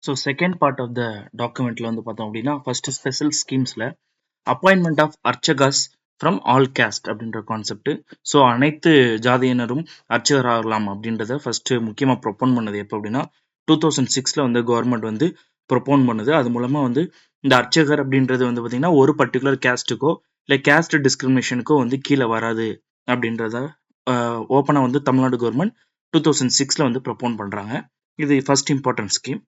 So second part of the டாக்குமெண்ட்ல வந்து பார்த்தோம் அப்படின்னா ஃபர்ஸ்ட் ஸ்பெஷல் ஸ்கீம்ஸ்ல அப்பாயின்மெண்ட் ஆஃப் அர்ச்சகர்ஸ் ஃப்ரம் ஆல் கேஸ்ட் அப்படின்ற கான்செப்ட். ஸோ அனைத்து ஜாதியினரும் அர்ச்சகர் ஆகலாம் அப்படின்றத ஃபர்ஸ்ட் முக்கியமாக ப்ரொப்போன் பண்ணது எப்போ அப்படின்னா 2006 வந்து கவர்மெண்ட் வந்து ப்ரொப்போன் பண்ணுது. அது மூலமா வந்து இந்த அர்ச்சகர் அப்படின்றது வந்து பார்த்தீங்கன்னா ஒரு பர்டிகுலர் கேஸ்ட்டுக்கோ இல்லை கேஸ்ட் டிஸ்கிரிமினேஷனுக்கோ வந்து கீழே வராது அப்படின்றத ஓப்பனாக வந்து தமிழ்நாடு கவர்மெண்ட் 2006 வந்து ப்ரொப்போன் பண்ணுறாங்க. இது first important scheme.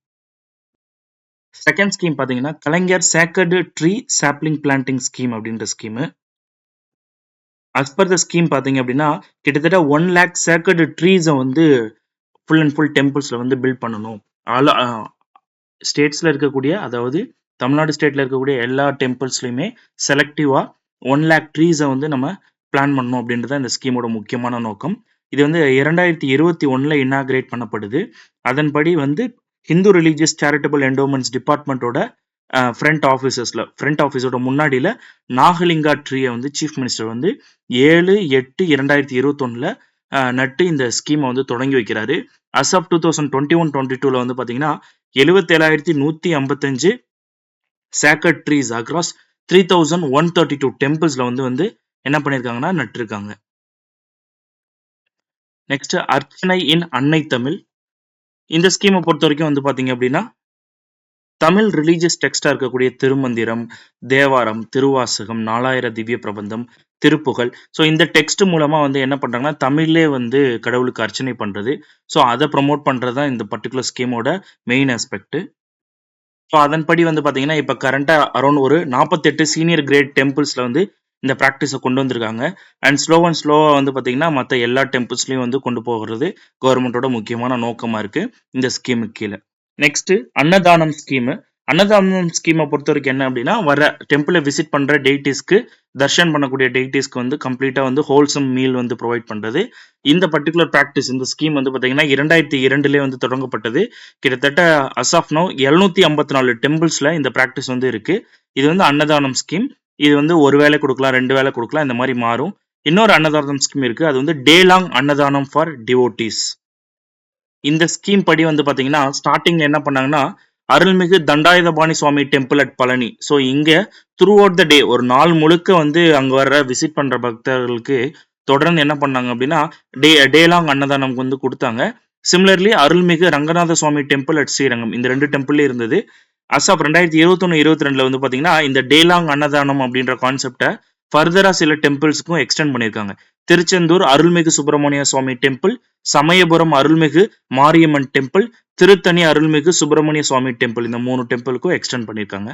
Second scheme பார்த்தீங்கன்னா Kalaignar sacred tree sapling planting scheme அப்படின்ற scheme. As per the scheme பார்த்தீங்க அப்படின்னா கிட்டத்தட்ட 1 lakh சேக்கர்டு ட்ரீஸை வந்து ஃபுல் அண்ட் ஃபுல் டெம்பிள்ஸில் வந்து பில்ட் பண்ணணும். ஆல் ஸ்டேட்ஸில் இருக்கக்கூடிய, அதாவது தமிழ்நாடு ஸ்டேட்டில் இருக்கக்கூடிய எல்லா டெம்பிள்ஸ்லையுமே செலக்டிவாக 1 lakh ட்ரீஸை வந்து நம்ம பிளான் பண்ணணும் அப்படின்றது இந்த ஸ்கீமோட முக்கியமான நோக்கம். இது வந்து 2021 இன்னாகிரேட் பண்ணப்படுது. அதன்படி வந்து ஹிந்து ரிலீஜியஸ் சேரிட்டபிள் என்டோமெண்ட்ஸ் டிபார்ட்மெண்ட்டோட ஃப்ரண்ட் ஆஃபீஸோட முன்னாடியில் நாகலிங்கா ட்ரீயை வந்து சீஃப் மினிஸ்டர் வந்து 7/8/2021 நட்டு இந்த ஸ்கீமை வந்து தொடங்கி வைக்கிறாரு. அஸ் ஆஃப் 2021-22 வந்து பார்த்தீங்கன்னா 77,155 சேக்கர்ட் ட்ரீஸ் அக்ராஸ் 3,132 டெம்பிள்ஸ்ல வந்து என்ன பண்ணியிருக்காங்கன்னா நட்டிருக்காங்க. நெக்ஸ்ட் அர்ச்சனை இன் அன்னை தமிழ். இந்த ஸ்கீமை பொறுத்த வரைக்கும் வந்து பார்த்தீங்க அப்படின்னா தமிழ் ரிலீஜியஸ் டெக்ஸ்டா இருக்கக்கூடிய திருமந்திரம், தேவாரம், திருவாசகம், 4000 திவ்ய பிரபந்தம், திருப்புகழ். ஸோ இந்த டெக்ஸ்ட் மூலமா வந்து என்ன பண்றாங்கன்னா தமிழ்லே வந்து கடவுளுக்கு அர்ச்சனை பண்றது. ஸோ அதை ப்ரமோட் பண்றதுதான் இந்த பர்டிகுலர் ஸ்கீமோட மெயின் ஆஸ்பெக்ட். ஸோ அதன்படி வந்து பார்த்தீங்கன்னா இப்போ கரண்டா அரௌண்ட் ஒரு 48 சீனியர் கிரேட் டெம்பிள்ஸ்ல வந்து இந்த ப்ராக்டிஸை கொண்டு வந்திருக்காங்க. அண்ட் ஸ்லோவா வந்து பார்த்தீங்கன்னா மற்ற எல்லா டெம்பிள்ஸ்லையும் வந்து கொண்டு போகிறது கவர்மெண்டோட முக்கியமான நோக்கமா இருக்கு இந்த ஸ்கீமுக்கு கீழே. நெக்ஸ்ட் அன்னதானம் ஸ்கீமு. அன்னதானம் ஸ்கீமை பொறுத்த வரைக்கும் என்ன அப்படின்னா வர டெம்பிளை விசிட் பண்ற டெய்டிஸ்க்கு, தர்ஷன் பண்ணக்கூடிய டெய்டிஸ்க்கு வந்து கம்ப்ளீட்டா வந்து ஹோல்சம் மீல் வந்து ப்ரொவைட் பண்றது. இந்த பர்டிகுலர் ப்ராக்டிஸ், இந்த ஸ்கீம் வந்து பாத்தீங்கன்னா 2002 வந்து தொடங்கப்பட்டது. கிட்டத்தட்ட அஸ் ஆஃப் நோ 754 டெம்பிள்ஸ்ல இந்த ப்ராக்டிஸ் வந்து இருக்கு. இது வந்து அன்னதானம் ஸ்கீம். இது வந்து ஒரு வேளை கொடுக்கலாம், 2 வேளை கொடுக்கலாம், இந்த மாதிரி மாறும். இன்னொரு அன்னதானம் ஸ்கீம் இருக்கு, அது வந்து டே லாங் அன்னதானம் ஃபார் டிவோட்டீஸ். இந்த ஸ்கீம் படி வந்து பாத்தீங்கன்னா ஸ்டார்டிங்ல என்ன பண்ணாங்கன்னா அருள்மிகு தண்டாயுதபாணி சுவாமி டெம்பிள் அட் பழனி. ஸோ இங்க த்ரூ அவுட் த டே ஒரு நாள் முழுக்க வந்து அங்க வர்ற விசிட் பண்ற பக்தர்களுக்கு தொடர்ந்து என்ன பண்ணாங்க அப்படின்னா டே லாங் அன்னதானம் வந்து கொடுத்தாங்க. சிமிலர்லி அருள்மிகு ரங்கநாத சுவாமி டெம்பிள் அட் ஸ்ரீரங்கம், இந்த 2 டெம்பிள்ல இருந்தது. அஸ் ஆஃப் 2021-22 வந்து பாத்தீங்கன்னா இந்த டே லாங் அன்னதானம் அப்படின்ற கான்செப்டை ஃபர்தரா சில டெம்பிள்ஸ்க்கும் எக்ஸ்டெண்ட் பண்ணியிருக்காங்க. திருச்செந்தூர் அருள்மிகு சுப்பிரமணிய சுவாமி டெம்பிள், சமயபுரம் அருள்மிகு மாரியம்மன் டெம்பிள், திருத்தணி அருள்மிகு சுப்பிரமணிய சுவாமி டெம்பிள், இந்த 3 டெம்பிளுக்கும் எக்ஸ்டெண்ட் பண்ணியிருக்காங்க.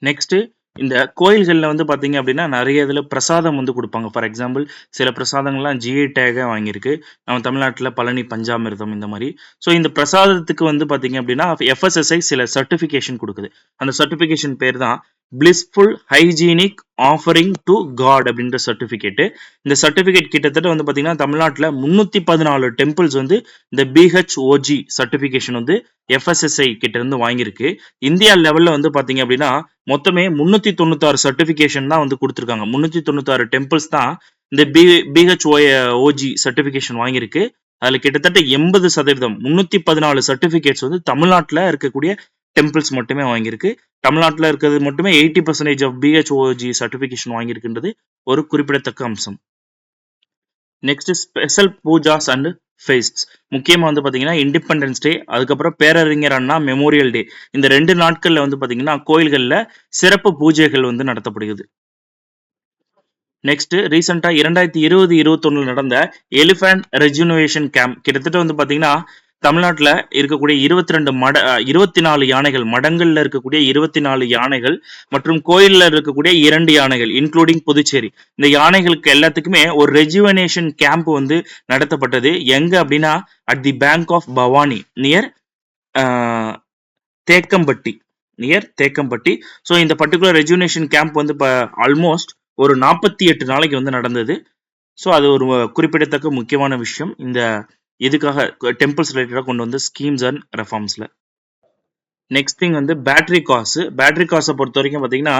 நெக்ஸ்ட் இந்த கோயில்களில் வந்து பார்த்தீங்க அப்படின்னா நிறைய இதில் பிரசாதம் வந்து கொடுப்பாங்க. ஃபார் எக்ஸாம்பிள் சில பிரசாதங்கள்லாம் ஜிஐ டேகாக வாங்கியிருக்கு நம்ம தமிழ்நாட்டில், பழனி பஞ்சாமிர்தம் இந்த மாதிரி. ஸோ இந்த பிரசாதத்துக்கு வந்து பார்த்தீங்க அப்படின்னா எஃப்எஸ்எஸ்ஐ சில சர்டிஃபிகேஷன் கொடுக்குது. அந்த சர்டிஃபிகேஷன் பேர் தான் blissful hygienic offering to god அப்படின்ற சர்டிஃபிகேட்டு. இந்த சர்டிஃபிகேட் கிட்டத்தட்ட வந்து பார்த்தீங்கன்னா தமிழ்நாட்டில் 314 டெம்பிள்ஸ் வந்து இந்த பிஹெச்ஓஜி சர்டிஃபிகேஷன் வந்து எஃப்எஸ்எஸ்ஐ கிட்ட இருந்து வாங்கியிருக்கு. இந்தியா லெவலில் வந்து பார்த்தீங்க அப்படின்னா மொத்தமே 396 சர்டிஃபிகேஷன் தான் வந்து கொடுத்துருக்காங்க. 396 டெம்பிள்ஸ் தான் இந்த பிஹெச்ஓஜி சர்டிஃபிகேஷன் வாங்கியிருக்கு. அதில் கிட்டத்தட்ட 80% 314 சர்டிஃபிகேட்ஸ் வந்து தமிழ்நாட்டில் இருக்கக்கூடிய டெம்பிள்ஸ் மட்டுமே வாங்கியிருக்கு. தமிழ்நாட்டில் இருக்கிறது மட்டுமே 80% ஆஃப் பிஹெச்ஓஜி சர்டிஃபிகேஷன் வாங்கியிருக்குன்றது ஒரு குறிப்பிடத்தக்க அம்சம். Next special pujas and fests. முக்கியமாக வந்து பார்த்தீங்கன்னா இண்டிபெண்டன்ஸ் டே, அதுக்கப்புறம் பேரறிஞர் அண்ணா மெமோரியல் டே, இந்த 2 நாட்களில் வந்து பார்த்தீங்கன்னா கோயில்களில் சிறப்பு பூஜைகள் வந்து நடத்தப்படுகிறது. நெக்ஸ்ட் ரீசெண்டா 2020-21 நடந்த எலிஃபண்ட் ரெஜுனேஷன் கேம்ப். கிட்டத்தட்ட வந்து பாத்தீங்கன்னா தமிழ்நாட்டில் இருக்கக்கூடிய 24 யானைகள், மடங்கள்ல இருக்கக்கூடிய 24 யானைகள் மற்றும் கோயில்ல இருக்கக்கூடிய 2 யானைகள் இன்க்ளூடிங் புதுச்சேரி, இந்த யானைகளுக்கு எல்லாத்துக்குமே ஒரு ரெஜுவனேஷன் கேம்ப் வந்து நடத்தப்பட்டது. எங்க அப்படின்னா at the bank of Bhavani near Thekkampatti. So இந்த பர்டிகுலர் ரெஜுனேஷன் கேம்ப் வந்து இப்போ ஆல்மோஸ்ட் ஒரு 48 நாளைக்கு வந்து நடந்தது. ஸோ அது ஒரு குறிப்பிடத்தக்க முக்கியமான விஷயம் இந்த இதுக்காக டெம்பிள்ஸ் ரிலேட்டடாக கொண்டு வந்த ஸ்கீம்ஸ் அண்ட் ரெஃபார்ம்ஸில். நெக்ஸ்ட் திங் வந்து பேட்டரி காசை பொறுத்த வரைக்கும் பார்த்தீங்கன்னா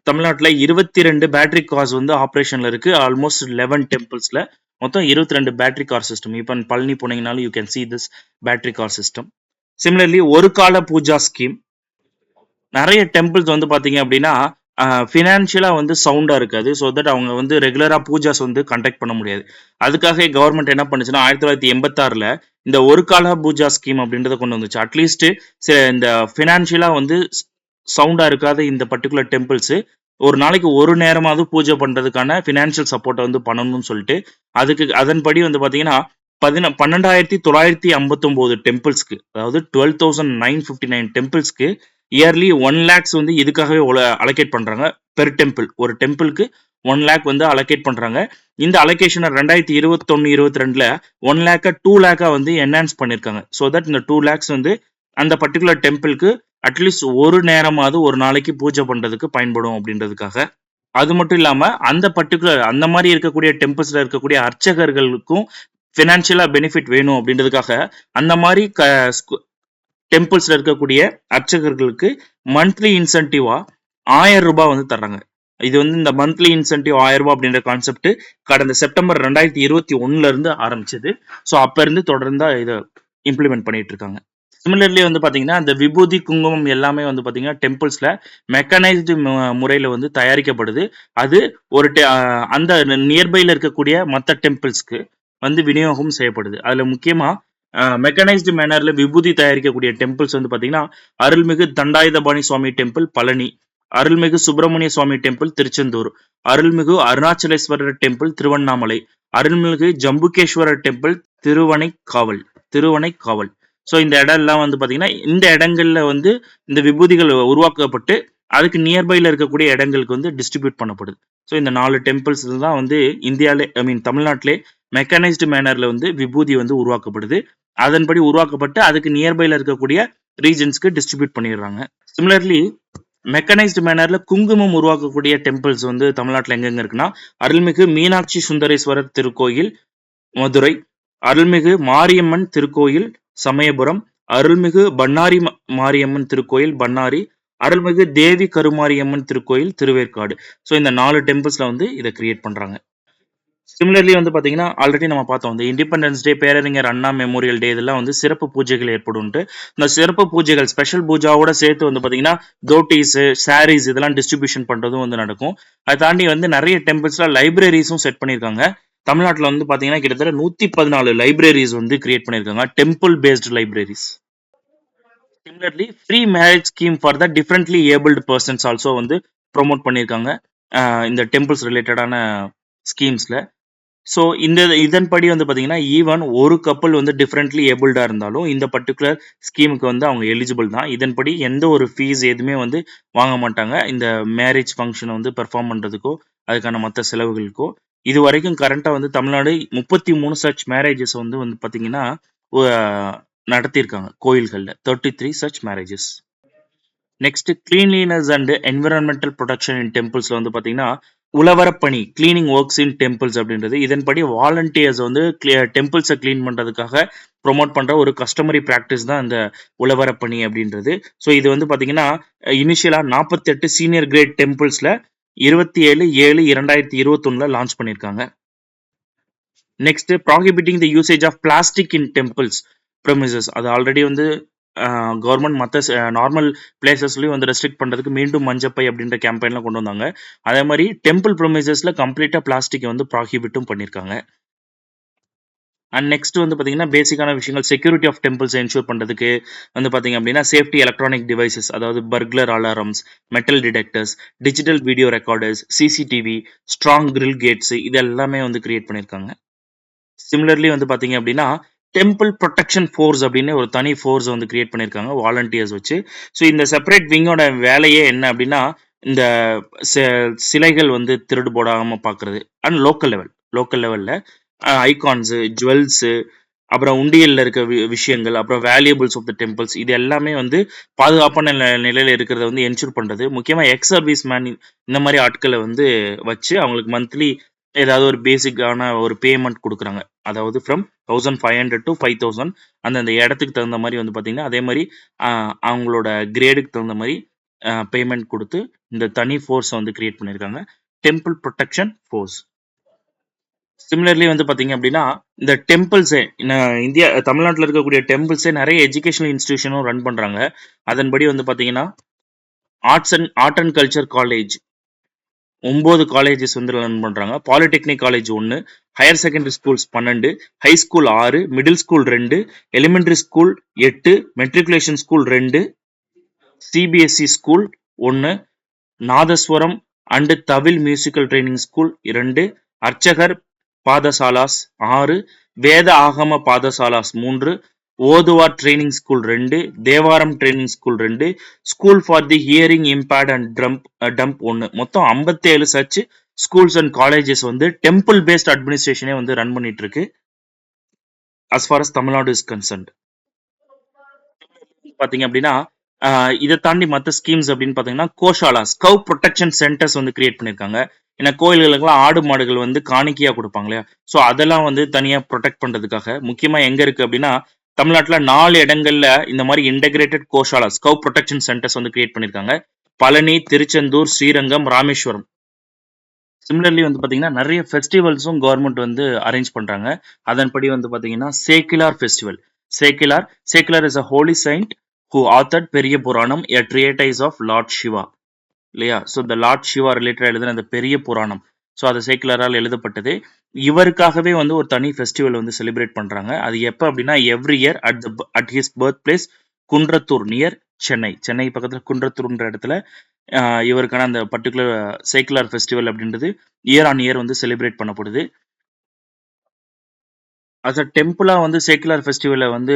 தமிழ்நாட்டில் 22 பேட்டரி கார்ஸ் வந்து ஆப்ரேஷனில் இருக்குது. ஆல்மோஸ்ட் 11 டெம்பிள்ஸில் மொத்தம் 22 பேட்டரி கார் சிஸ்டம். இப்போ பழனி போனீங்கனாலும் you can see this battery car system. Similarly ஒரு கால பூஜா ஸ்கீம். நிறைய டெம்பிள்ஸ் வந்து பாத்தீங்க அப்படின்னா ஃபினான்ஷியலா வந்து சவுண்டா இருக்காது. ஸோ தட் அவங்க வந்து ரெகுலரா பூஜாஸ் வந்து கண்டக்ட் பண்ண முடியாது. அதுக்காக கவர்மெண்ட் என்ன பண்ணுச்சுன்னா 1986ல இந்த ஒரு கால பூஜா ஸ்கீம் அப்படின்றத கொண்டு வந்துச்சு. அட்லீஸ்ட் இந்த ஃபினான்ஷியலா வந்து சவுண்டா இருக்காத இந்த பர்டிகுலர் டெம்பிள்ஸ் ஒரு நாளைக்கு ஒரு நேரமாவது பூஜை பண்றதுக்கான ஃபினான்ஷியல் சப்போர்ட்டை வந்து பண்ணணும்னு சொல்லிட்டு அதன்படி வந்து பாத்தீங்கன்னா 12,959 டெம்பிள்ஸ்க்கு, அதாவது 12,959 டெம்பிள்ஸ்க்கு இயர்லி 1 lakhs வந்து இதுக்காகவே அலோகேட் பண்றாங்க. பெர் டெம்பிள் ஒரு டெம்பிளுக்கு 1 lakh வந்து அலோகேட் பண்றாங்க. இந்த அலோகேஷனை 2021-22ல 1 lakh 2 lakh வந்து என்ஹான்ஸ் பண்ணிருக்காங்க. ஸோ தட் இந்த 2 lakhs வந்து அந்த பர்டிகுலர் டெம்பிளுக்கு அட்லீஸ்ட் ஒரு நேரமாவது ஒரு நாளைக்கு பூஜை பண்றதுக்கு பயன்படும் அப்படின்றதுக்காக. அது மட்டும் இல்லாம அந்த பர்டிகுலர் அந்த மாதிரி இருக்கக்கூடிய டெம்பிள்ஸ்ல இருக்கக்கூடிய அர்ச்சகர்களுக்கும் ஃபினான்ஷியலா பெனிஃபிட் வேணும் அப்படின்றதுக்காக அந்த மாதிரி டெம்பிள்ஸ்ல இருக்கக்கூடிய அர்ச்சகர்களுக்கு மந்த்லி இன்சென்டிவா 1000 ரூபாய் வந்து தர்றாங்க. இது வந்து இந்த மந்த்லி இன்சென்டிவ் 1000 ரூபாய் அப்படின்ற கான்செப்ட் கடந்த செப்டம்பர் 2021ல இருந்து ஆரம்பிச்சது. ஸோ அப்ப இருந்து தொடர்ந்து இதை இம்ப்ளிமெண்ட் பண்ணிட்டு இருக்காங்க. சிமிலர்லி வந்து பாத்தீங்கன்னா இந்த விபூதி குங்குமம் எல்லாமே வந்து பாத்தீங்கன்னா டெம்பிள்ஸ்ல மெக்கனைஸ்டு முறையில வந்து தயாரிக்கப்படுது. அது ஒரு அந்த நியர்பைல இருக்கக்கூடிய மற்ற டெம்பிள்ஸ்க்கு வந்து விநியோகம் செய்யப்படுது. அதுல முக்கியமா மெக்கனைஸ்டு மேனர்ல விபூதி தயாரிக்கக்கூடிய டெம்பிள்ஸ் வந்து பாத்தீங்கன்னா அருள்மிகு தண்டாயுதபாணி சுவாமி டெம்பிள் பழனி, அருள்மிகு சுப்பிரமணிய சுவாமி டெம்பிள் திருச்செந்தூர், அருள்மிகு அருணாச்சலேஸ்வரர் டெம்பிள் திருவண்ணாமலை, அருள்மிகு ஜம்புகேஸ்வரர் டெம்பிள் திருவனைக்காவல். ஸோ இந்த இடம் எல்லாம் வந்து பாத்தீங்கன்னா இந்த இடங்கள்ல வந்து இந்த விபூதிகள் உருவாக்கப்பட்டு அதுக்கு நியர்பைல இருக்கக்கூடிய இடங்களுக்கு வந்து டிஸ்ட்ரிபியூட் பண்ணப்படுது. ஸோ இந்த 4 டெம்பிள்ஸ் தான் வந்து இந்தியாவிலே தமிழ்நாட்டிலே மெக்கனைஸ்டு மேனர்ல வந்து விபூதி வந்து உருவாக்கப்படுது. அதன்படி உருவாக்கப்பட்டு அதுக்கு நியர்பைல இருக்கக்கூடிய ரீஜன்ஸ்க்கு டிஸ்ட்ரிபியூட் பண்ணிடுறாங்க. சிமிலர்லி மெக்கனைஸ்டு மேனர்ல குங்குமம் உருவாக்கக்கூடிய டெம்பிள்ஸ் வந்து தமிழ்நாட்டில் எங்கெங்க இருக்குன்னா அருள்மிகு மீனாட்சி சுந்தரேஸ்வரர் திருக்கோயில் மதுரை, அருள்மிகு மாரியம்மன் திருக்கோயில் சமயபுரம், அருள்மிகு பண்ணாரி மாரியம்மன் திருக்கோயில் பண்ணாரி, அருள்மிகு தேவி கருமாரியம்மன் திருக்கோயில் திருவேற்காடு. ஸோ இந்த 4 டெம்பிள்ஸ்ல வந்து இதை கிரியேட் பண்றாங்க. சிமிலர்லி வந்து பாத்தீங்கன்னா ஆல்ரெடி நம்ம பார்த்தோம் இந்த இண்டிபெண்டன்ஸ் டே, பேரறிஞர் அண்ணா மெமோரியல் டே இதெல்லாம் வந்து சிறப்பு பூஜைகள் ஏற்படும்ட்டு. இந்த சிறப்பு பூஜைகள் ஸ்பெஷல் பூஜாவோட சேர்த்து வந்து பாத்தீங்கன்னா தோட்டிஸ், சாரீஸ் இதெல்லாம் டிஸ்ட்ரிபியூஷன் பண்றதும் வந்து நடக்கும். அதை தாண்டி வந்து நிறைய டெம்பிள்ஸ்ல லைப்ரரிஸும் செட் பண்ணியிருக்காங்க. தமிழ்நாட்டில் வந்து பாத்தீங்கன்னா கிட்டத்தட்ட 114 லைப்ரரிஸ் வந்து கிரியேட் பண்ணியிருக்காங்க, temple based libraries. Similarly free marriage scheme for the differently abled persons also வந்து ப்ரொமோட் பண்ணியிருக்காங்க இந்த டெம்பிள்ஸ் ரிலேட்டடான ஸ்கீம்ஸ்ல. ஸோ இதன்படி வந்து பார்த்தீங்கன்னா ஈவன் ஒரு கப்பல் வந்து டிஃப்ரெண்ட்லி ஏபிள்டா இருந்தாலும் இந்த பர்டிகுலர் ஸ்கீமுக்கு வந்து அவங்க எலிஜிபிள் தான். இதன்படி எந்த ஒரு ஃபீஸ் எதுவுமே வந்து வாங்க மாட்டாங்க இந்த மேரேஜ் ஃபங்க்ஷனை வந்து பெர்ஃபார்ம் பண்ணுறதுக்கோ அதுக்கான மற்ற செலவுகளுக்கோ. இது வரைக்கும் கரண்டாக வந்து தமிழ்நாடு 33 சச் மேரேஜஸ் வந்து பார்த்தீங்கன்னா நடத்தியிருக்காங்க கோயில்களில் 33 such marriages. Next cleanliness and environmental protection in டெம்பிள்ஸ்ல வந்து பார்த்தீங்கன்னா உழவரப்பணி கிளீனிங் ஒர்க்ஸ் இன் டெம்பிள்ஸ் அப்படின்றது. இதன்படி வாலண்டியர்ஸ் வந்து டெம்பிள்ஸை கிளீன் பண்றதுக்காக ப்ரொமோட் பண்ற ஒரு கஸ்டமரி பிராக்டிஸ் தான் இந்த உழவரப்பணி அப்படின்றது. ஸோ இது வந்து பாத்தீங்கன்னா இனிஷியலா 48 சீனியர் கிரேட் டெம்பிள்ஸ்ல 27/7/2021 லான்ச் பண்ணியிருக்காங்க. Next prohibiting the usage of plastic in temples premises. அது ஆல்ரெடி வந்து கவர்மெண்ட் மற்ற நார்மல் பிளேசஸ்லயும் வந்து ரெஸ்ட்ரிக்ட் பண்றதுக்கு மீண்டும் மஞ்சப்பை அப்படின்ற கேம்பெயின்லாம் கொண்டு வந்தாங்க. அதே மாதிரி டெம்பிள் ப்ரொமிசஸ்ல கம்ப்ளீட்டா பிளாஸ்டிக் வந்து ப்ராஹிபிட்டும் பண்ணியிருக்காங்க. அண்ட் நெக்ஸ்ட் வந்து பாத்தீங்கன்னா பேசிக்கான விஷயங்கள் செக்யூரிட்டி ஆஃப் டெம்பிள்ஸ் என்ஷூர் பண்றதுக்கு வந்து பாத்தீங்க அப்படின்னா சேஃப்டி எலக்ட்ரானிக் டிவைசஸ், அதாவது burglar alarms, metal detectors, digital video recorders, CCTV, strong grill gates இது எல்லாமே வந்து கிரியேட் பண்ணியிருக்காங்க. சிமிலர்லி வந்து பாத்தீங்க அப்படின்னா டெம்பிள் ப்ரொடெக்ஷன் ஃபோர்ஸ் அப்படின்னு ஒரு தனி ஃபோர்ஸ் வந்து கிரியேட் பண்ணியிருக்காங்க வாலண்டியர்ஸ் வச்சு. ஸோ இந்த செப்பரேட் விங்கோட வேலையே என்ன அப்படின்னா இந்த சிலைகள் வந்து திருடு போடாமல் பார்க்கறது அண்ட் லோக்கல் லெவலில் ஐகான்ஸு, ஜுவல்ஸு, அப்புறம் உண்டியலில் இருக்க விஷயங்கள், அப்புறம் வேல்யூபிள்ஸ் ஆஃப் த டெம்பிள்ஸ் இது எல்லாமே வந்து பாதுகாப்பான நிலையில் இருக்கிறத வந்து என்ஷூர் பண்ணுறது. முக்கியமாக எக்ஸ் சர்வீஸ் மேன் இந்த மாதிரி ஆட்களை வந்து வச்சு அவங்களுக்கு மந்த்லி ஏதாவது ஒரு பேசிக்கான ஒரு பேமெண்ட் கொடுக்குறாங்க. அதாவது ஃப்ரம் 1500 to 5000 அந்தந்த இடத்துக்கு தகுந்த மாதிரி வந்து பார்த்தீங்கன்னா அதே மாதிரி அவங்களோட கிரேடுக்கு தகுந்த மாதிரி பேமெண்ட் கொடுத்து இந்த தனி ஃபோர்ஸை வந்து கிரியேட் பண்ணியிருக்காங்க, டெம்பிள் ப்ரொடெக்ஷன் ஃபோர்ஸ். சிமிலர்லி வந்து பார்த்தீங்க அப்படின்னா, இந்த டெம்பிள்ஸே இந்தியா தமிழ்நாட்டுல இருக்கக்கூடிய டெம்பிள்ஸே நெறைய எஜுகேஷனல் இன்ஸ்டிடியூஷனும் ரன் பண்றாங்க. அதன்படி வந்து பார்த்தீங்கன்னா, art and culture college 9 colleges வந்து ரன் பண்றாங்க. Polytechnic college 1, higher secondary schools 12, high school 6, middle school 2, elementary school 8, matriculation school 2, CBSE school 1, nadaswaram and thavil musical training school 2, archakar pathasalas 6, Veda Agama pathasalas 3, Oduvar training school 2, Thevaram training school 2, school for the hearing impaired and dumb 1. மொத்தம் 57 church schools and colleges வந்து temple paste அட்மினிஸ்ட்ரேஷனே வந்து run பண்ணிட்டு இருக்கு as far as Tamil Nadu is concerned. பாத்தீங்க அப்படின்னா இதை தாண்டி மற்ற ஸ்கீம்ஸ் அப்படின்னு பாத்தீங்கன்னா கோஷாலா ஸ்கவ் ப்ரொடெக்ஷன் சென்டர்ஸ் வந்து கிரியேட் பண்ணிருக்காங்க. ஏன்னா கோயில்களுக்கெல்லாம் ஆடு மாடுகள் வந்து காணிக்கையா கொடுப்பாங்க இல்லையா, ஸோ அதெல்லாம் வந்து தனியா ப்ரொடெக்ட் பண்றதுக்காக முக்கியமா எங்க இருக்கு அப்படின்னா தமிழ்நாட்டுல 4 இடங்கள்ல இந்த மாதிரி இன்டகிரேட்டட் கோஷாலா ஸ்கவ் ப்ரொடெக்ஷன் சென்டர்ஸ் வந்து கிரியேட் பண்ணிருக்காங்க. பழனி, திருச்செந்தூர், ஸ்ரீரங்கம், ராமேஸ்வரம். சிமிலர்லி வந்து பாத்தீங்கன்னா நிறைய ஃபெஸ்டிவல்ஸும் கவர்மெண்ட் வந்து அரேஞ்ச் பண்றாங்க. அதன்படி வந்து பாத்தீங்கன்னா Sekkizhar festival. Sekkizhar is a holy saint who authored Periya Puranam, a treatise of Lord Shiva. இல்லையா? ஸோ இந்த லார்ட் சிவா ரிலேட்டட் எழுதின அந்த பெரிய புராணம், ஸோ அது சேக்கிலாரால் எழுதப்பட்டது. இவருக்காகவே வந்து ஒரு தனி ஃபெஸ்டிவல் வந்து செலிப்ரேட் பண்றாங்க. அது எப்போ அப்படின்னா every year at his birth place Kundrathur near Chennai பக்கத்துல குன்றத்தூர்ன்ற இடத்துல இவருக்கான அந்த பர்டிகுலர் சேக்குலர் ஃபெஸ்டிவல் அப்படின்றது இயர் ஆன் இயர் வந்து செலிப்ரேட் பண்ணப்படுது. அஸ் அ டெம்பிளா வந்து சேக்குலர் ஃபெஸ்டிவலை வந்து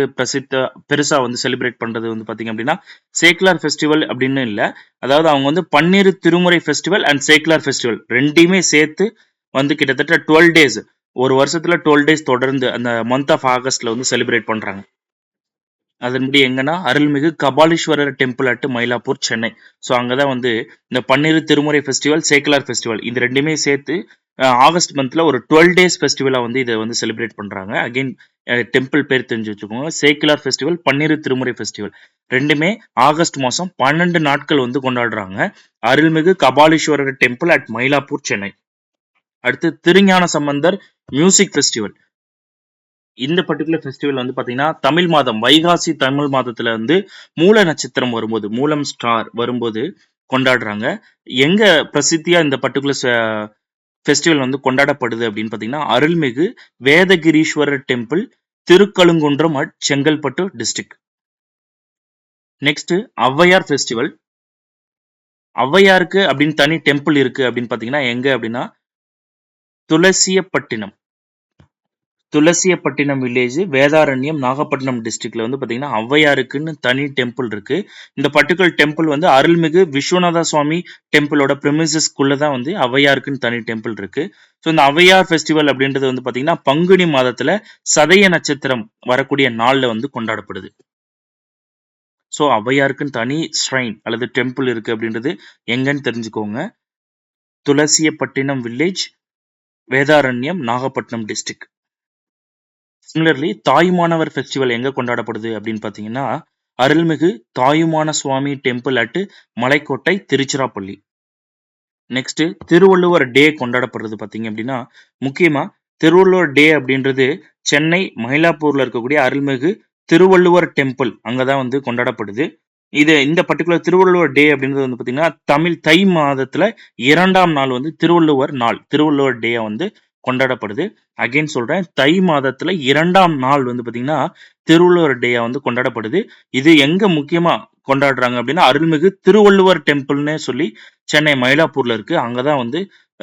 பெருசா வந்து செலிப்ரேட் பண்றது வந்து பாத்தீங்க அப்படின்னா சேக்குலர் ஃபெஸ்டிவல் அப்படின்னு இல்லை, அதாவது அவங்க வந்து பன்னிரு திருமுறை ஃபெஸ்டிவல் அண்ட் சேக்குலர் ஃபெஸ்டிவல் ரெண்டையுமே சேர்த்து வந்து கிட்டத்தட்ட 12 days, ஒரு வருஷத்துல 12 days தொடர்ந்து அந்த மந்த் ஆஃப் ஆகஸ்ட்ல வந்து செலிப்ரேட் பண்றாங்க. அதன்படி எங்கன்னா அருள்மிகு Kapaleeswarar temple at Mylapore, Chennai. So அங்கதான் வந்து இந்த பன்னிரு திருமுறை ஃபெஸ்டிவல், சேக்குலர் ஃபெஸ்டிவல் இது ரெண்டுமே சேர்த்து ஆகஸ்ட் மந்த்ல ஒரு 12 days ஃபெஸ்டிவலா வந்து இதை வந்து செலிப்ரேட் பண்றாங்க. அகைன் டெம்பிள் பேர் தெரிஞ்சு வச்சுக்கோங்க, சேக்குலர் ஃபெஸ்டிவல், பன்னிரு திருமுறை ஃபெஸ்டிவல் ரெண்டுமே ஆகஸ்ட் மாசம் 12 நாட்கள் வந்து கொண்டாடுறாங்க. அருள்மிகு கபாலீஸ்வரர் டெம்பிள் அட் மயிலாப்பூர், சென்னை. அடுத்து திருஞான சம்பந்தர் மியூசிக் ஃபெஸ்டிவல். இந்த பர்டிகுலர் ஃபெஸ்டிவல் வந்து பாத்தீங்கன்னா தமிழ் மாதம் வைகாசி தமிழ் மாதத்துல வந்து மூல நட்சத்திரம் வரும்போது, மூலம் ஸ்டார் வரும்போது கொண்டாடுறாங்க. எங்க பிரசித்தியா இந்த பர்டிகுலர் ஃபெஸ்டிவல் வந்து கொண்டாடப்படுது அப்படின்னு பாத்தீங்கன்னா Arulmigu Vedagiriswarar temple, Thirukazhukundram at Chengalpattu district. Next Avvaiyar festival. ஔவையாருக்கு அப்படின்னு தனி டெம்பிள் இருக்கு அப்படின்னு பாத்தீங்கன்னா எங்க அப்படின்னா துளசியப்பட்டினம் வில்லேஜ், வேதாரண்யம், நாகப்பட்டினம் டிஸ்ட்ரிக்ட்ல வந்து பாத்தீங்கன்னா ஔவையாருக்குன்னு தனி டெம்பிள் இருக்கு. இந்த பர்டிகுலர் டெம்பிள் வந்து அருள்மிகு விஸ்வநாத சுவாமி டெம்பிளோட பிரெமிசஸ்குள்ள தான் வந்து ஔவையாருக்குன்னு தனி டெம்பிள் இருக்கு. ஸோ இந்த ஔவையார் ஃபெஸ்டிவல் அப்படின்றது வந்து பாத்தீங்கன்னா பங்குனி மாதத்துல சதய நட்சத்திரம் வரக்கூடிய நாள்ல வந்து கொண்டாடப்படுது. ஸோ ஔவையாருக்குன்னு தனி ஸ்ட்ரைன் அல்லது டெம்பிள் இருக்கு அப்படின்றது எங்கன்னு தெரிஞ்சுக்கோங்க. Thulasiyapattinam village, Vedaranyam, Nagapattinam district. Similarly Thayumanavar festival எங்க கொண்டாடப்படுது அப்படின்னு பாத்தீங்கன்னா Arulmigu Thayumana Swamy temple at Malaikottai, Tiruchirappalli. Next Thiruvalluvar day கொண்டாடப்படுறது பாத்தீங்க அப்படின்னா முக்கியமா திருவள்ளுவர் டே அப்படின்றது சென்னை மயிலாப்பூர்ல இருக்கக்கூடிய அருள்மிகு திருவள்ளுவர் டெம்பிள் அங்கதான் வந்து கொண்டாடப்படுது. இந்த பர்டிகுலர் திருவள்ளுவர் டே அப்படின்றது வந்து பாத்தீங்கன்னா தை மாதத்துல 2ஆம் நாள் வந்து திருவள்ளுவர் டே வந்து கொண்டாடப்படுது. அகைன் சொல்றேன், தை மாதத்துல 2ஆம் நாள் வந்து பாத்தீங்கன்னா திருவள்ளுவர் டே வந்து கொண்டாடப்படுது. இது எங்க முக்கியமா கொண்டாடுறாங்க அப்படின்னா அருள்மிகு திருவள்ளுவர் டெம்பிள்னே சொல்லி சென்னை மயிலாப்பூர்ல இருக்கு, அங்கதான் வந்து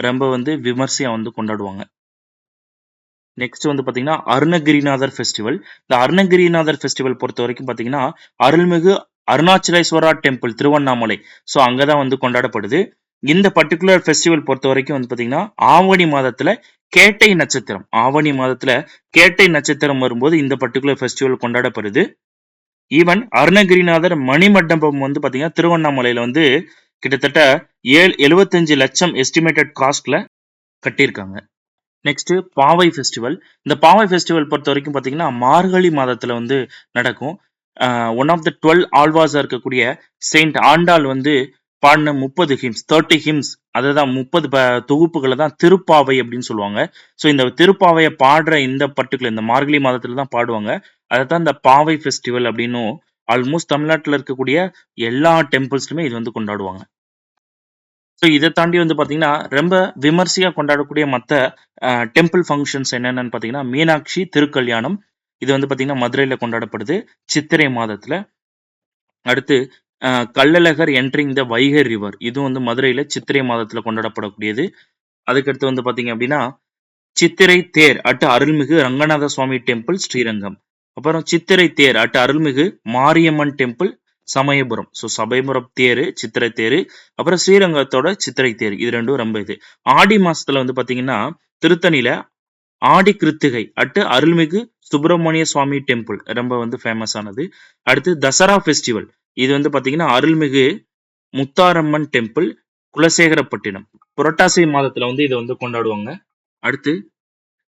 ரொம்ப வந்து விமர்சையா வந்து கொண்டாடுவாங்க. நெக்ஸ்ட் வந்து பாத்தீங்கன்னா அருணகிரிநாதர் ஃபெஸ்டிவல். இந்த அருணகிரிநாதர் ஃபெஸ்டிவல் பொறுத்த வரைக்கும் பாத்தீங்கன்னா அருள்மிகு அருணாச்சலேஸ்வரா டெம்பிள், திருவண்ணாமலை, ஸோ அங்கதான் வந்து கொண்டாடப்படுது. இந்த பர்டிகுலர் ஃபெஸ்டிவல் பொறுத்த வரைக்கும் வந்து பாத்தீங்கன்னா ஆவணி மாதத்துல கேட்டை நட்சத்திரம் வரும்போது இந்த பர்டிகுலர் ஃபெஸ்டிவல் கொண்டாடப்படுது. ஈவன் அருணகிரிநாதர் மணிமண்டபம் வந்து பாத்தீங்கன்னா திருவண்ணாமலையில வந்து கிட்டத்தட்ட 75 லட்சம் எஸ்டிமேட்டட் காஸ்ட்ல கட்டியிருக்காங்க. நெக்ஸ்ட் பாவை ஃபெஸ்டிவல். இந்த பாவை ஃபெஸ்டிவல் பொறுத்த வரைக்கும் பாத்தீங்கன்னா மார்கழி மாதத்துல வந்து நடக்கும். ஒன் ஆஃப் த 12 ஆழ்வாஸா இருக்கக்கூடிய செயின்ட் ஆண்டாள் வந்து பாடின 30 ஹிம்ஸ் 30 ஹிம்ஸ் அதுதான் 30 தொகுப்புகளை தான் திருப்பாவை அப்படின்னு சொல்லுவாங்க. ஸோ இந்த திருப்பாவையை பாடுற இந்த பர்டிகுலர் இந்த மார்கழி மாதத்துல தான் பாடுவாங்க. அதை தான் இந்த பாவை ஃபெஸ்டிவல் அப்படின்னும் ஆல்மோஸ்ட் தமிழ்நாட்டில் இருக்கக்கூடிய எல்லா டெம்பிள்ஸ்லுமே இது வந்து கொண்டாடுவாங்க. ஸோ இதை தாண்டி வந்து பார்த்தீங்கன்னா ரொம்ப விமர்சையாக கொண்டாடக்கூடிய மற்ற டெம்பிள் ஃபங்க்ஷன்ஸ் என்னென்னு பார்த்தீங்கன்னா மீனாட்சி திருக்கல்யாணம். இது வந்து பார்த்தீங்கன்னா மதுரையில் கொண்டாடப்படுது சித்திரை மாதத்தில். அடுத்து கள்ளழகர் என்ட்ரிங் த வைகை ரிவர், இதுவும் வந்து மதுரையில சித்திரை மாதத்துல கொண்டாடப்படக்கூடியது. அதுக்கடுத்து வந்து பாத்தீங்க அப்படின்னா சித்திரை தேர் அட் அருள்மிகு ரங்கநாத சுவாமி டெம்பிள் ஸ்ரீரங்கம். அப்புறம் சித்திரை தேர் அட் அருள்மிகு மாரியம்மன் டெம்பிள் சமயபுரம். ஸோ சமயபுரம் தேரு சித்திரை தேரு, அப்புறம் ஸ்ரீரங்கத்தோட சித்திரை தேர், இது ரெண்டும் ரொம்ப இது. ஆடி மாசத்துல வந்து பாத்தீங்கன்னா திருத்தணியில ஆடி கிருத்திகை அட்டு அருள்மிகு சுப்பிரமணிய சுவாமி டெம்பிள் ரொம்ப வந்து ஃபேமஸ் ஆனது. அடுத்து தசரா ஃபெஸ்டிவல், இது வந்து பாத்தீங்கன்னா அருள்மிகு முத்தாரம்மன் டெம்பிள் குலசேகரப்பட்டினம். புரட்டாசி மாதத்துல வந்து இதை வந்து கொண்டாடுவாங்க. அடுத்து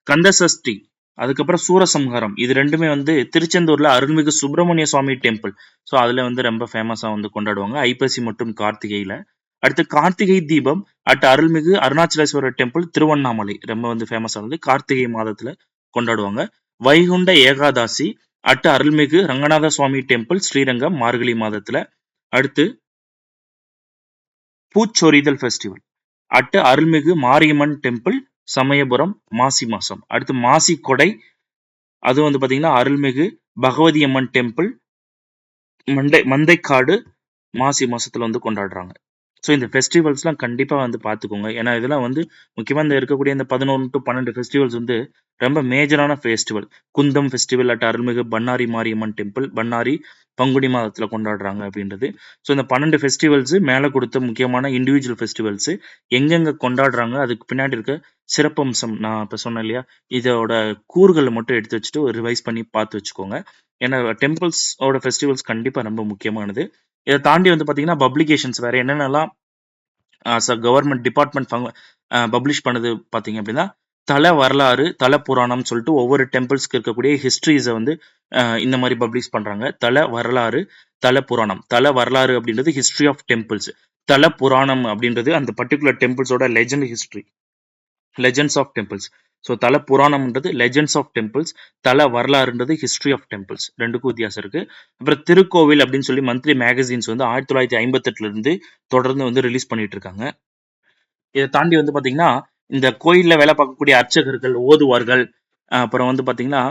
கந்தசஷ்டி, அதுக்கப்புறம் சூரசம்ஹாரம், இது ரெண்டுமே வந்து திருச்செந்தூர்ல அருள்மிகு சுப்பிரமணிய சுவாமி டெம்பிள். ஸோ அதுல வந்து ரொம்ப ஃபேமஸா வந்து கொண்டாடுவாங்க ஐப்பசி மற்றும் கார்த்திகையில. அடுத்து கார்த்திகை தீபம் அட் அருள்மிகு அருணாச்சலேஸ்வரர் டெம்பிள் திருவண்ணாமலை, ரொம்ப வந்து ஃபேமஸ் ஆனது, கார்த்திகை மாதத்துல கொண்டாடுவாங்க. வைகுண்ட ஏகாதாசி அட் அருள்மிகு ரங்கநாத சுவாமி டெம்பிள் ஸ்ரீரங்கம் மார்கழி மாதத்துல. அடுத்து பூச்சொரிதல் ஃபெஸ்டிவல் அட் அருள்மிகு மாரியம்மன் டெம்பிள் சமயபுரம் மாசி மாசம். அடுத்து மாசி கொடை, அது வந்து பாத்தீங்கன்னா அருள்மிகு பகவதி அம்மன் டெம்பிள் மந்தைக்காடு மாசி மாசத்துல வந்து கொண்டாடுறாங்க. ஸோ இந்த ஃபெஸ்டிவல்ஸ்லாம் கண்டிப்பாக வந்து பார்த்துக்கோங்க. ஏன்னா இதெல்லாம் வந்து முக்கியமாக இந்த இருக்கக்கூடிய இந்த 11 to 12 ஃபெஸ்டிவல்ஸ் வந்து ரொம்ப மேஜரான ஃபெஸ்டிவல். குந்தம் ஃபெஸ்டிவல் அட் அருள்மிகு பண்ணாரி மாரியம்மன் டெம்பிள் பண்ணாரி பங்குனி மாதத்தில் கொண்டாடுறாங்க அப்படின்றது. ஸோ இந்த 12 ஃபெஸ்டிவல்ஸ் மேலே கொடுத்த முக்கியமான இண்டிவிஜுவல் ஃபெஸ்டிவல்ஸ் எங்கெங்கே கொண்டாடுறாங்க, அதுக்கு பின்னாடி இருக்க சிறப்பம்சம் நான் இப்போ சொன்னேன் இல்லையா, இதோட கூறுகளை மட்டும் எடுத்து வச்சுட்டு ஒரு ரிவைஸ் பண்ணி பார்த்து வச்சுக்கோங்க. ஏன்னா டெம்பிள்ஸோட ஃபெஸ்டிவல்ஸ் கண்டிப்பாக ரொம்ப முக்கியமானது. இதை தாண்டி வந்து பார்த்தீங்கன்னா பப்ளிகேஷன்ஸ் வேற என்னென்னலாம் கவர்மெண்ட் டிபார்ட்மெண்ட் பப்ளிஷ் பண்ணது பார்த்தீங்க அப்படின்னா தல வரலாறு தல புராணம் சொல்லிட்டு ஒவ்வொரு டெம்பிள்ஸ்க்கு இருக்கக்கூடிய ஹிஸ்ட்ரிஸை வந்து இந்த மாதிரி பப்ளிஷ் பண்றாங்க. தல வரலாறு தல புராணம். தல வரலாறு அப்படின்றது ஹிஸ்ட்ரி ஆஃப் டெம்பிள்ஸ், தல புராணம் அப்படின்றது அந்த பர்டிகுலர் டெம்பிள்ஸோட legend history, legends of temples. So தல புராணம்ன்றது லெஜண்ட்ஸ் ஆஃப் டெம்பிள்ஸ், தல வரலாறுன்றது ஹிஸ்ட்ரி ஆஃப் டெம்பிள்ஸ், ரெண்டுக்கும் வித்தியாசம் இருக்கு. அப்புறம் திருக்கோவில் அப்படின்னு சொல்லி மந்த்லி மேகசின்ஸ் வந்து 1958 இருந்து தொடர்ந்து வந்து ரிலீஸ் பண்ணிட்டு இருக்காங்க. இதை தாண்டி வந்து பாத்தீங்கன்னா இந்த கோயில்ல வேலை பார்க்கக்கூடிய அர்ச்சகர்கள், ஓதுவார்கள், அப்புறம் வந்து பாத்தீங்கன்னா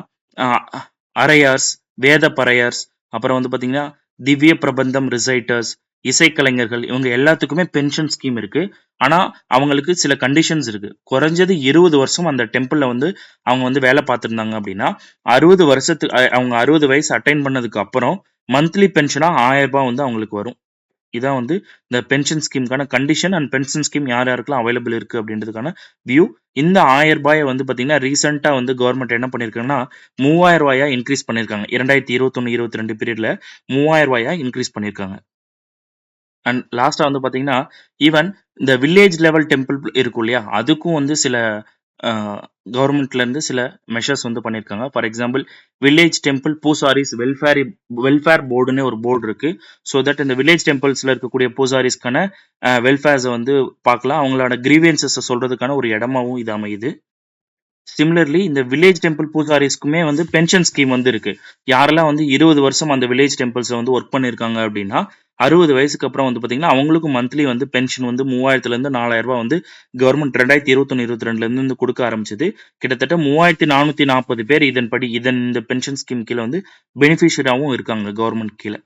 அரையர்ஸ், வேத பறையர்ஸ், அப்புறம் வந்து பாத்தீங்கன்னா திவ்ய பிரபந்தம் ரிசைட்டர்ஸ், இசைக்கலைஞர்கள், இவங்க எல்லாத்துக்குமே பென்ஷன் ஸ்கீம் இருக்கு. ஆனா அவங்களுக்கு சில கண்டிஷன்ஸ் இருக்கு. குறைஞ்சது 20 வருஷம் அந்த டெம்பிள்ல வந்து அவங்க வந்து வேலை பார்த்துருந்தாங்க அப்படின்னா 60 வருஷத்துக்கு அவங்க 60 வயசு அட்டைன் பண்ணதுக்கு அப்புறம் மந்த்லி பென்ஷனா 1000 ரூபாய் வந்து அவங்களுக்கு வரும். இதான் வந்து இந்த பென்ஷன் ஸ்கீமுக்கான கண்டிஷன் அண்ட் பென்ஷன் ஸ்கீம் யார் யாருக்கெல்லாம் அவைலபிள் இருக்கு அப்படின்றதுக்கான வியூ. இந்த 1000 ரூபாயை வந்து பாத்தீங்கன்னா ரீசெண்டா வந்து கவர்மெண்ட் என்ன பண்ணிருக்காங்கன்னா 3000 ரூபாயா இன்க்ரீஸ் பண்ணிருக்காங்க. 2021-22 பீரியட்ல 3000 ரூபாயா இன்க்ரீஸ் பண்ணிருக்காங்க. அண்ட் லாஸ்டா வந்து பாத்தீங்கன்னா ஈவன் இந்த வில்லேஜ் லெவல் டெம்பிள் இருக்கும் இல்லையா, அதுக்கும் வந்து சில கவர்மெண்ட்ல இருந்து சில மெஷர்ஸ் வந்து பண்ணியிருக்காங்க. For example village temple pujaris welfare போர்டுன்னு ஒரு போர்டு இருக்கு. ஸோ தட் இந்த வில்லேஜ் டெம்பிள்ஸ்ல இருக்கக்கூடிய பூசாரிஸ்க்கான வெல்ஃபேர்ஸை வந்து பார்க்கலாம், அவங்களோட கிரீவியன்சஸை சொல்றதுக்கான ஒரு இடமாவும் இது அமையுது. சிமிலர்லி இந்த வில்லேஜ் டெம்பிள் பூசாரிஸ்க்குமே வந்து பென்ஷன் ஸ்கீம் வந்து இருக்கு. யாரெல்லாம் வந்து 20 வருஷம் அந்த வில்லேஜ் டெம்பிள்ஸ்ல வந்து ஒர்க் பண்ணிருக்காங்க அப்படின்னா 60 வயசுக்கு அப்புறம் வந்து பாத்தீங்கன்னா அவங்களுக்கும் மந்த்லி வந்து பென்ஷன் வந்து 3000 இருந்து 4000 ரூபாய் வந்து கவர்மெண்ட் 2021-22 இருந்து கொடுக்க ஆரம்பிச்சது. கிட்டத்தட்ட 3440 பேர் இந்த பென்ஷன் ஸ்கீம் கீழே வந்து பெனிஃபிஷியராகவும் இருக்காங்க கவர்மெண்ட் கீழே.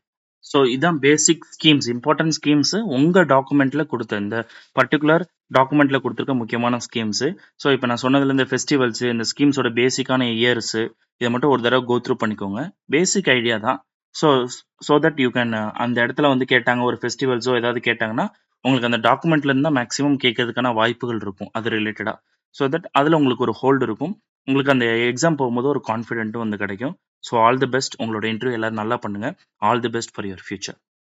ஸோ இதான் பேசிக் ஸ்கீம்ஸ், இம்பார்ட்டன்ட் ஸ்கீம்ஸ் உங்க டாக்குமெண்ட்ல கொடுத்த இந்த பர்டிகுலர் டாக்குமெண்ட்ல கொடுத்துருக்க முக்கியமான ஸ்கீம்ஸ். ஸோ இப்போ நான் சொன்னதுல இந்த ஃபெஸ்டிவல்ஸ், இந்த ஸ்கீம்ஸோட பேசிக்கான இயர்ஸ், இதை மட்டும் ஒரு தடவை கோ த்ரூ பண்ணிக்கோங்க. பேசிக் ஐடியா தான். ஸோ தட் யூ கேன் அந்த இடத்துல வந்து கேட்டாங்க ஒரு ஃபெஸ்டிவல்ஸோ ஏதாவது கேட்டாங்கன்னா உங்களுக்கு அந்த டாக்குமெண்ட்ல இருந்தால் மேக்ஸிமம் கேட்கறதுக்கான வாய்ப்புகள் இருக்கும் அது ரிலேட்டடா. ஸோ தட் அதில் உங்களுக்கு ஒரு ஹோல்டு இருக்கும். உங்களுக்கு அந்த எக்ஸாம் போகும்போது ஒரு கான்ஃபிடென்ட்டும் வந்து கிடைக்கும். So all the best. உங்களோட இன்டர்வியூ எல்லாரும் நல்லா பண்ணுங்க. All the best for your future.